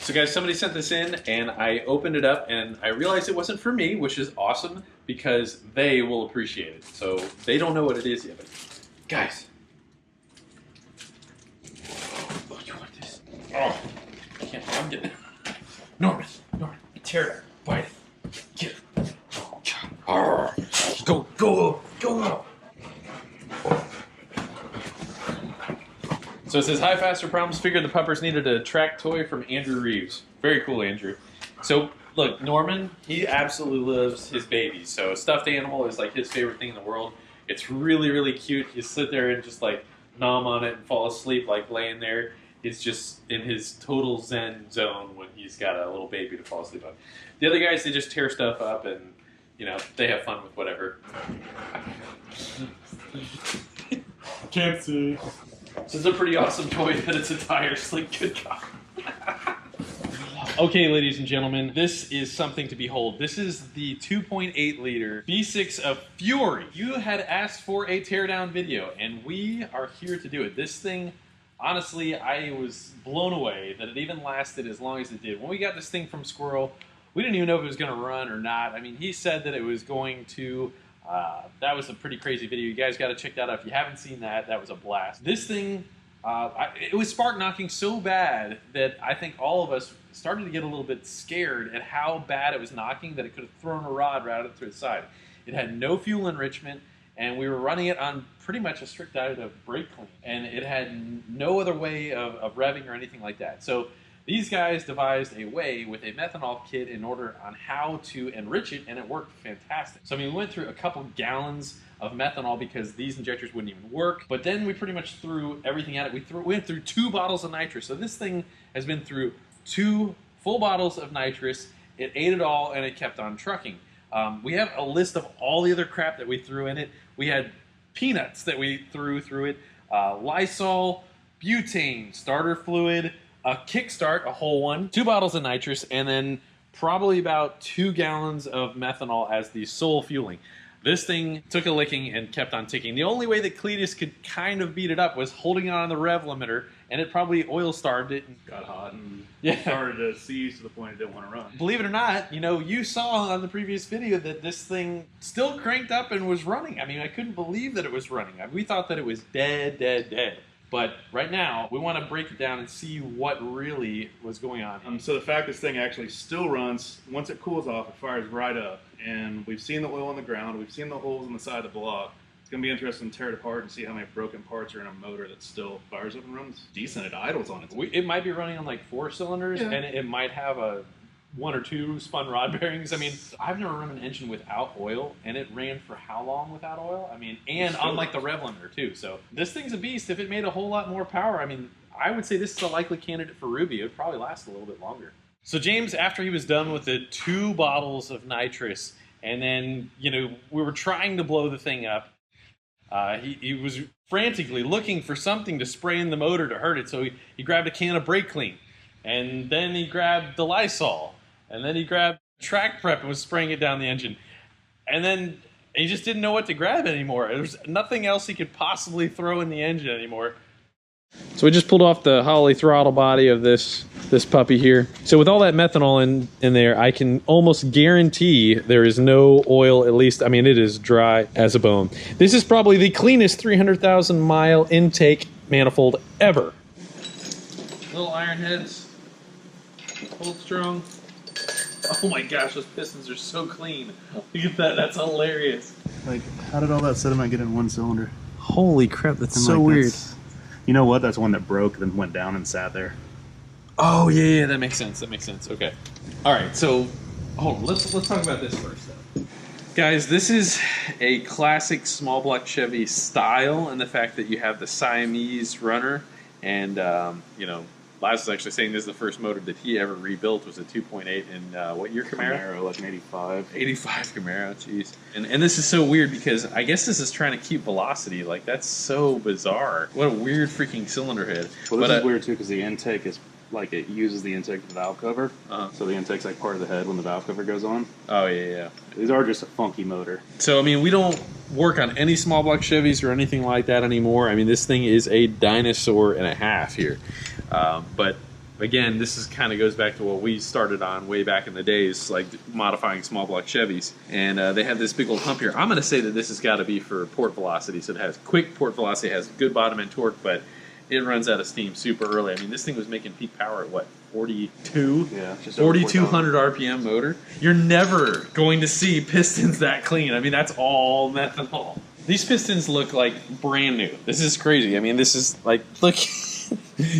So guys, somebody sent this in and I opened it up and I realized it wasn't for me, which is awesome because they will appreciate it. So they don't know what it is yet, but guys. Oh, you want this? Oh, I can't, I'm getting it. Norman, tear it, bite it, get it. Go. So it says, hi Fasterproms, figured the puppers needed a track toy from Andrew Reeves. Very cool, Andrew. So look, Norman, he absolutely loves his babies. So a stuffed animal is like his favorite thing in the world. It's really, really cute. You sit there and just like nom on it and fall asleep like laying there. He's just in his total zen zone when he's got a little baby to fall asleep on. The other guys, they just tear stuff up and, you know, they have fun with whatever. Can't see. So it's a pretty awesome toy that it's a tire sleep. Good God. Okay, ladies and gentlemen, this is something to behold. This is the 2.8 liter V6 of Fury. You had asked for a teardown video, and we are here to do it. This thing, honestly, I was blown away that it even lasted as long as it did. When we got this thing from Squirrel, we didn't even know if it was going to run or not. I mean, he said that it was going to. That was a pretty crazy video. You guys got to check that out. If you haven't seen that, that was a blast. This thing, it was spark knocking so bad that I think all of us started to get a little bit scared at how bad it was knocking that it could have thrown a rod right out to its side. It had no fuel enrichment, and we were running it on pretty much a strict diet of brake clean, and it had no other way of revving or anything like that. So these guys devised a way with a methanol kit in order on how to enrich it, and it worked fantastic. So I mean, we went through a couple gallons of methanol because these injectors wouldn't even work, but then we pretty much threw everything at it. We went through 2 bottles of nitrous. So this thing has been through 2 full bottles of nitrous. It ate it all, and it kept on trucking. We have a list of all the other crap that we threw in it. We had peanuts that we threw through it, Lysol, butane, starter fluid, a kickstart, a whole one, 2 bottles of nitrous, and then probably about 2 gallons of methanol as the sole fueling. This thing took a licking and kept on ticking. The only way that Cletus could kind of beat it up was holding on the rev limiter, and it probably oil starved it. And got hot and yeah, started to seize to the point it didn't want to run. Believe it or not, you know, you saw on the previous video that this thing still cranked up and was running. I mean, I couldn't believe that it was running. I mean, we thought that it was dead. But right now, we want to break it down and see what really was going on. So the fact this thing actually still runs, once it cools off, it fires right up. And we've seen the oil on the ground. We've seen the holes in the side of the block. It's going to be interesting to tear it apart and see how many broken parts are in a motor that still fires up and runs decent. It idles on its own. It might be running on like 4 cylinders, yeah, and it might have a 1 or 2 spun rod bearings. I mean, I've never run an engine without oil, and it ran for how long without oil? I mean, and on like the rev limiter too. So this thing's a beast. If it made a whole lot more power, I mean, I would say this is a likely candidate for Ruby. It would probably last a little bit longer. So James, after he was done with the 2 bottles of nitrous, and then, you know, we were trying to blow the thing up, he was frantically looking for something to spray in the motor to hurt it. So he grabbed a can of brake clean, and then he grabbed the Lysol. And then he grabbed track prep and was spraying it down the engine. And then he just didn't know what to grab anymore. There was nothing else he could possibly throw in the engine anymore. So we just pulled off the Holley throttle body of this puppy here. So with all that methanol in there, I can almost guarantee there is no oil, at least, I mean, it is dry as a bone. This is probably the cleanest 300,000 mile intake manifold ever. Little iron heads, hold strong. Oh my gosh, those pistons are so clean. Look at that, that's hilarious. Like, how did all that sediment get in one cylinder? Holy crap, that's so weird. You know what? That's one that broke, then went down and sat there. Oh yeah, that makes sense. That makes sense. Okay. All right. So, hold on. Let's talk about this first, though. Guys, this is a classic small block Chevy style, and the fact that you have the Siamese runner, and you know, Laz was actually saying this is the first motor that he ever rebuilt was a 2.8 in what year Camaro? Camaro, like an 85. 85 Camaro, jeez. And this is so weird because I guess this is trying to keep velocity. Like, that's so bizarre. What a weird freaking cylinder head. Well, this is weird too because the intake is like it uses the intake of the valve cover. So the intake's like part of the head when the valve cover goes on. Oh yeah. These are just a funky motor. So I mean, we don't work on any small block Chevys or anything like that anymore. I mean, this thing is a dinosaur and a half here. But again, this is kind of goes back to what we started on way back in the days, like modifying small block Chevys. And they have this big old hump here. I'm going to say that this has got to be for port velocity. So it has quick port velocity, has good bottom end torque, but it runs out of steam super early. I mean, this thing was making peak power at what, 42? Yeah, just 4,200 RPM motor. You're never going to see pistons that clean. I mean, that's all methanol. These pistons look like brand new. This is crazy. I mean, this is like, look,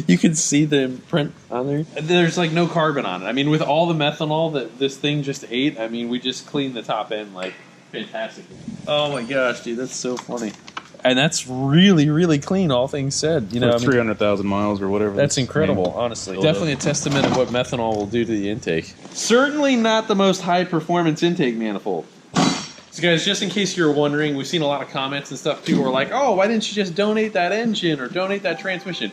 you can see the imprint on there. There's like no carbon on it. I mean, with all the methanol that this thing just ate, I mean, we just cleaned the top end like fantastically. Oh my gosh, dude, that's so funny. And that's really, really clean, all things said. You know, 300,000 miles or whatever. That's incredible, honestly. Definitely a testament of what methanol will do to the intake. Certainly not the most high-performance intake manifold. So guys, just in case you're wondering, we've seen a lot of comments and stuff. People were like, oh, why didn't you just donate that engine or donate that transmission?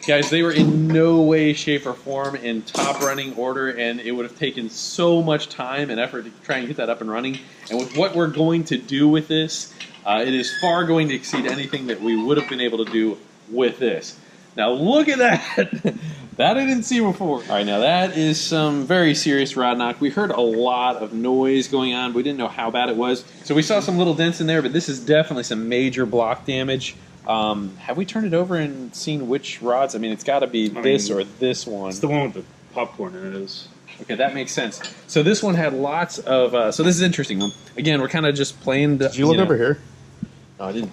Guys, they were in no way, shape, or form in top running order, and it would have taken so much time and effort to try and get that up and running. And with what we're going to do with this, it is far going to exceed anything that we would have been able to do with this. Now look at that. That I didn't see before. All right, now that is some very serious rod knock. We heard a lot of noise going on. We didn't know how bad it was. So we saw some little dents in there, but this is definitely some major block damage. Have we turned it over and seen which rods? I mean, it's got to be this or this one. It's the one with the popcorn in it. Is. Okay, that makes sense. So this one had lots of... so this is an interesting one. Again, we're kind of just playing... Did you look over here? No, I didn't.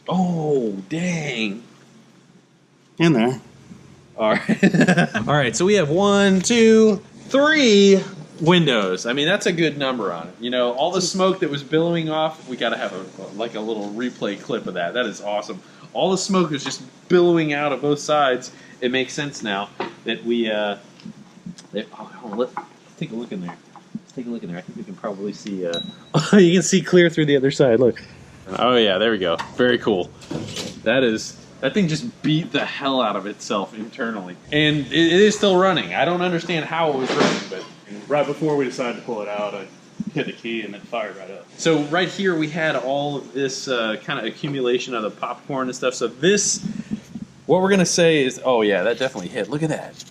Oh, dang. In there. All right. All right, so we have 1, 2, 3 windows. I mean, that's a good number on it. You know, all the smoke that was billowing off, we got to have a little replay clip of that. That is awesome. All the smoke was just billowing out of both sides. It makes sense now that we... let's take a look in there. Take a look in there. I think we can probably see... you can see clear through the other side. Look. Oh, yeah, there we go. Very cool. That thing just beat the hell out of itself internally. And it is still running. I don't understand how it was running, but... Right before we decided to pull it out, I hit the key and it fired right up. So right here we had all of this kind of accumulation of the popcorn and stuff. So this, what we're going to say is... Oh, yeah, that definitely hit. Look at that.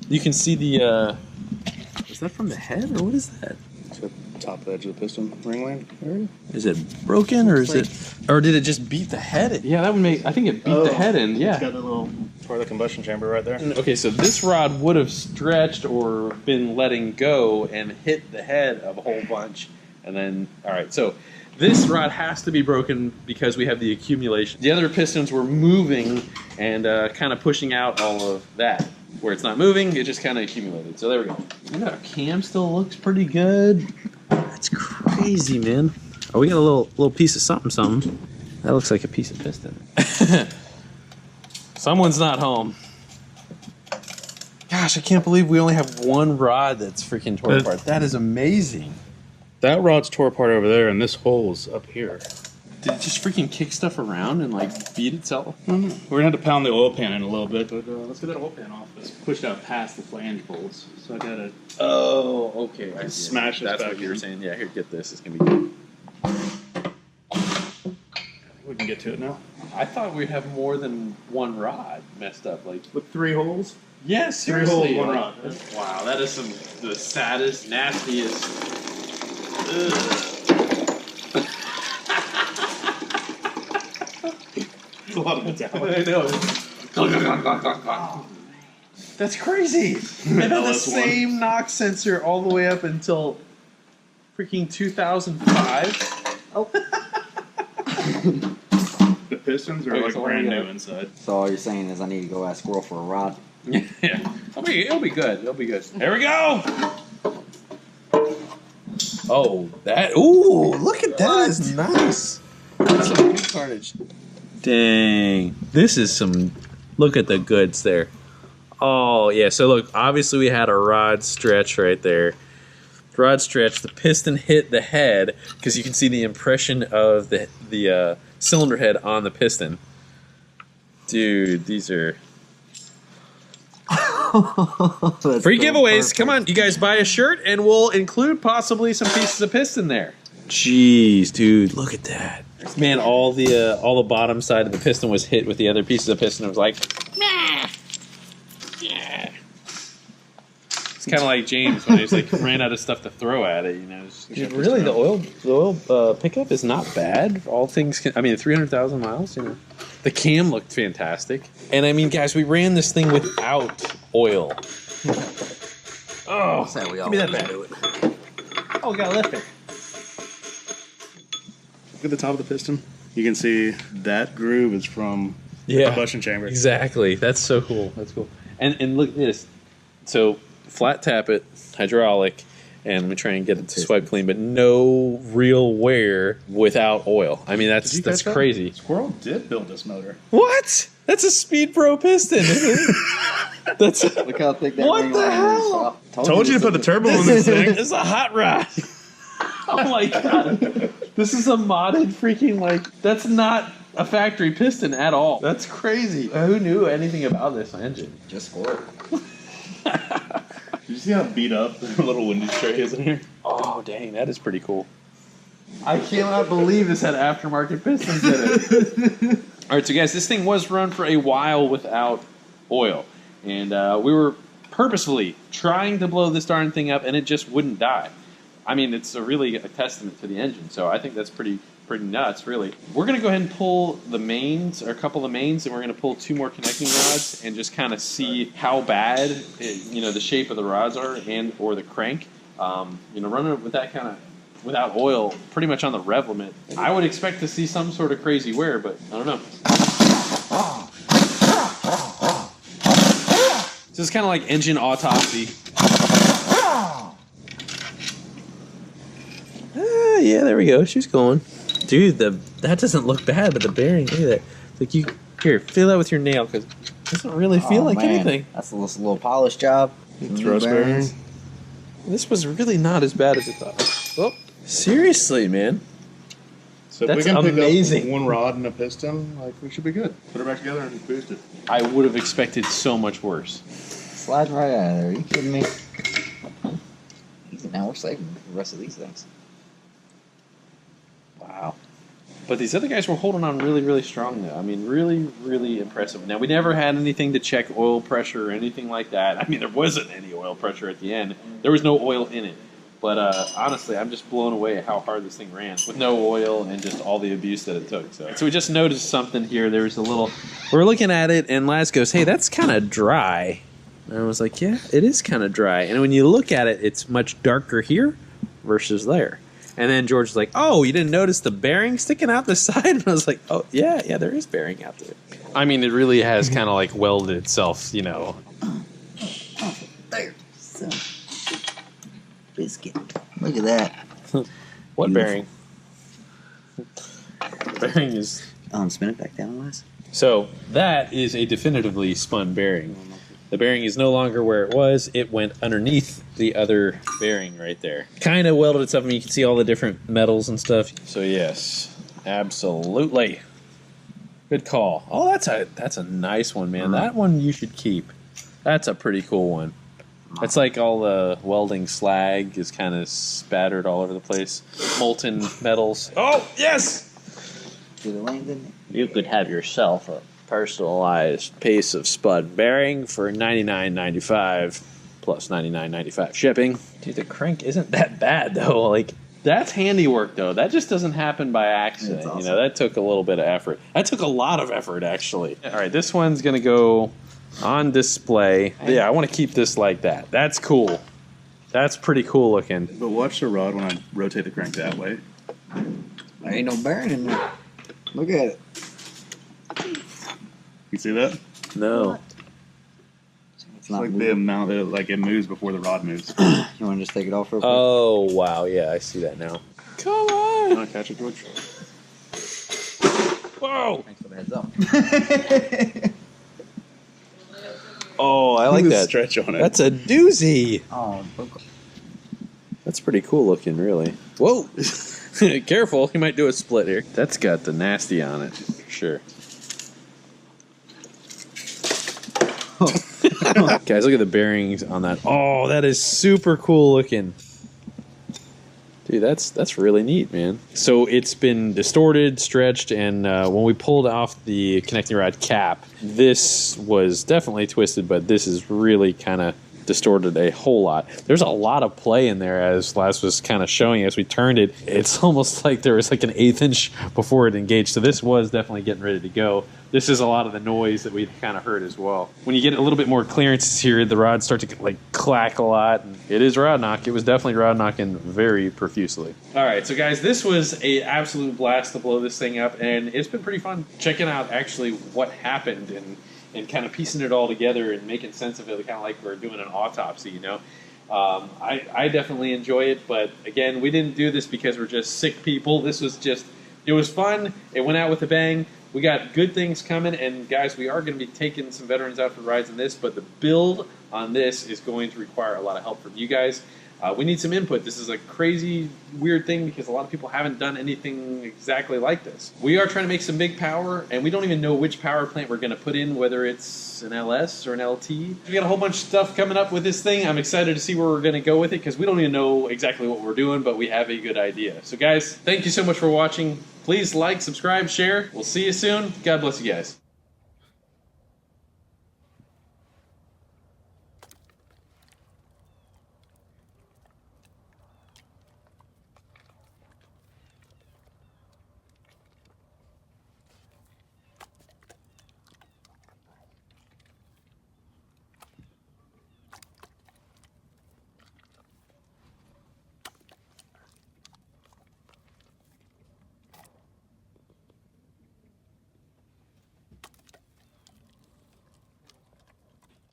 You can see the... is that from the head, or what is that? It's the top edge of the piston ring area. Is it broken, or is it, or did it just beat the head? Yeah, that would make. I think it beat the head in. Yeah, it's got a little part of the combustion chamber right there. Okay, so this rod would have stretched or been letting go and hit the head of a whole bunch, and then all right. So this rod has to be broken because we have the accumulation. The other pistons were moving and kind of pushing out all of that. Where it's not moving, it just kind of accumulated. So there we go. Look at our cam, still looks pretty good. That's crazy, man. Oh, we got a little piece of something. That looks like a piece of piston. Someone's not home. Gosh, I can't believe we only have one rod that's freaking tore apart. That is amazing. That rod's tore apart over there, and this hole's up here. Did it just freaking kick stuff around and like beat itself? Mm-hmm. We're gonna have to pound the oil pan in a little bit, but let's get that oil pan off. It's pushed out past the flange bolts, so I gotta. Oh, okay. I smash this That's back what you were in. saying. Yeah, here, get this. It's gonna be good. We can get to it now. I thought we'd have more than one rod messed up. Like With 3 holes. yes, Three seriously. holes, one rod. Wow, that is the saddest, nastiest. Ugh. A lot of metallic. I know. That's crazy. It had the same knock sensor all the way up until freaking 2005. Oh. The pistons are like brand new inside. So all you're saying is I need to go ask Squirrel for a rod? Yeah. It'll be good. It'll be good. There we go. Oh, that. Ooh, look at that. That is nice. That's some good carnage. Dang. This is some... Look at the goods there. Oh, yeah. So, look. Obviously, we had a rod stretch right there. Rod stretch. The piston hit the head because you can see the impression of the cylinder head on the piston. Dude, these are... Free giveaways. Perfect. Come on. You guys buy a shirt, and we'll include possibly some pieces of piston there. Jeez, dude. Look at that. Man, all the bottom side of the piston was hit with the other pieces of piston. It was like, nah. Yeah. It's kind of like James when he's like ran out of stuff to throw at it. You know, really the oil pickup is not bad. All things, I mean, 300,000 miles. You know, the cam looked fantastic, and I mean, guys, we ran this thing without oil. Oh, give me that back. Oh, we gotta lift it. Look at the top of the piston. You can see that groove is from the combustion chamber. Exactly. That's so cool. That's cool. And look at this. So flat tap it, hydraulic, and let me try and get it to swipe clean, but no real wear without oil. I mean, that's crazy. Squirrel did build this motor. What? That's a Speed Pro piston. That's Look how thick that what ring the line hell? is. Told you to put the turbo on this thing. It's a hot rod. Oh my god. This is a modded freaking, like, that's not a factory piston at all. That's crazy. Who knew anything about this engine? Just for it. Did you see how beat up the little windy tray is in here? Oh, dang, that is pretty cool. I cannot believe this had aftermarket pistons in it. All right, so guys, this thing was run for a while without oil. And we were purposefully trying to blow this darn thing up, and it just wouldn't die. I mean, it's really a testament to the engine, so I think that's pretty nuts, really. We're going to go ahead and pull the mains, or a couple of the mains, and we're going to pull 2 more connecting rods and just kind of see how bad, the shape of the rods are and or the crank. Running it with that kind of, without oil, pretty much on the rev limit, I would expect to see some sort of crazy wear, but I don't know. This is kind of like engine autopsy. Yeah, there we go. She's going. Dude, that doesn't look bad, but the bearing, look at that. It's like here, feel that with your nail, because it doesn't really feel like anything. That's a little polish job. Thrust bearings. This was really not as bad as it thought. Oh, seriously, man. So if That's we can amazing. pick up 1 rod and a piston, like, we should be good. Put it back together and just boost it. I would have expected so much worse. Sliding right out of there. Are you kidding me? Easy, now we're saving the rest of these things. Wow. But these other guys were holding on really, really strong, though. I mean, really, really impressive. Now, we never had anything to check oil pressure or anything like that. I mean, there wasn't any oil pressure at the end. There was no oil in it. But honestly, I'm just blown away at how hard this thing ran with no oil and just all the abuse that it took. So we just noticed something here. There was a little... We're looking at it, and Laz goes, hey, that's kind of dry. And I was like, yeah, it is kind of dry. And when you look at it, it's much darker here versus there. And then George was like, oh, you didn't notice the bearing sticking out the side? And I was like, oh, yeah, there is bearing out there. I mean, it really has kind of like welded itself, There. So, biscuit. Look at that. What Beautiful. bearing? The bearing is... Spin it back down, Wes. So that is a definitively spun bearing. The bearing is no longer where it was. It went underneath the other bearing right there. Kind of welded itself. I mean, you can see all the different metals and stuff. So yes, absolutely. Good call. Oh, that's a nice one, man. That one you should keep. That's a pretty cool one. It's like all the welding slag is kind of spattered all over the place. Molten metals. Oh, yes! Did it land in it? You could have yourself a personalized piece of spud bearing for $99.95 plus $99.95 shipping. Dude, the crank isn't that bad though. Like, that's handiwork though. That just doesn't happen by accident. Awesome. That took a little bit of effort. That took a lot of effort actually. All right, this one's gonna go on display. Yeah, I want to keep this like that. That's cool. That's pretty cool looking. But watch the rod when I rotate the crank that way. There ain't no bearing in there. Look at it. You see that? No. It's It's not like moving. the amount that it moves before the rod moves. You want to just take it off real quick? Oh, wow. Yeah, I see that now. Come on. You want to catch it, George? Whoa. Thanks for the heads up. Oh, I like Look at the that. stretch on it. That's a doozy. Oh, That's pretty cool looking, really. Whoa. Careful. You might do a split here. That's got the nasty on it, for sure. Guys, look at the bearings on that. Oh, that is super cool looking. Dude, that's really neat, man. So it's been distorted, stretched, and when we pulled off the connecting rod cap, this was definitely twisted, but this is really kind of distorted a whole lot. There's a lot of play in there, as Laz was kind of showing as we turned it. It's almost like there was like an 1/8 inch before it engaged. So this was definitely getting ready to go. This is a lot of the noise that we kind of heard as well. When you get a little bit more clearances here, the rods start to like clack a lot. And it is rod knock. It was definitely rod knocking very profusely. All right, so guys, this was an absolute blast to blow this thing up, and it's been pretty fun checking out actually what happened and kind of piecing it all together and making sense of it, kind of like we're doing an autopsy, you know. I definitely enjoy it, but again, we didn't do this because we're just sick people. This was just, it was fun. It went out with a bang. We got good things coming, and guys, we are going to be taking some veterans out for rides in this, but the build on this is going to require a lot of help from you guys. We need some input. This is a crazy, weird thing because a lot of people haven't done anything exactly like this. We are trying to make some big power, and we don't even know which power plant we're going to put in, whether it's an LS or an LT. We got a whole bunch of stuff coming up with this thing. I'm excited to see where we're going to go with it because we don't even know exactly what we're doing, but we have a good idea. So guys, thank you so much for watching. Please like, subscribe, share. We'll see you soon. God bless you guys.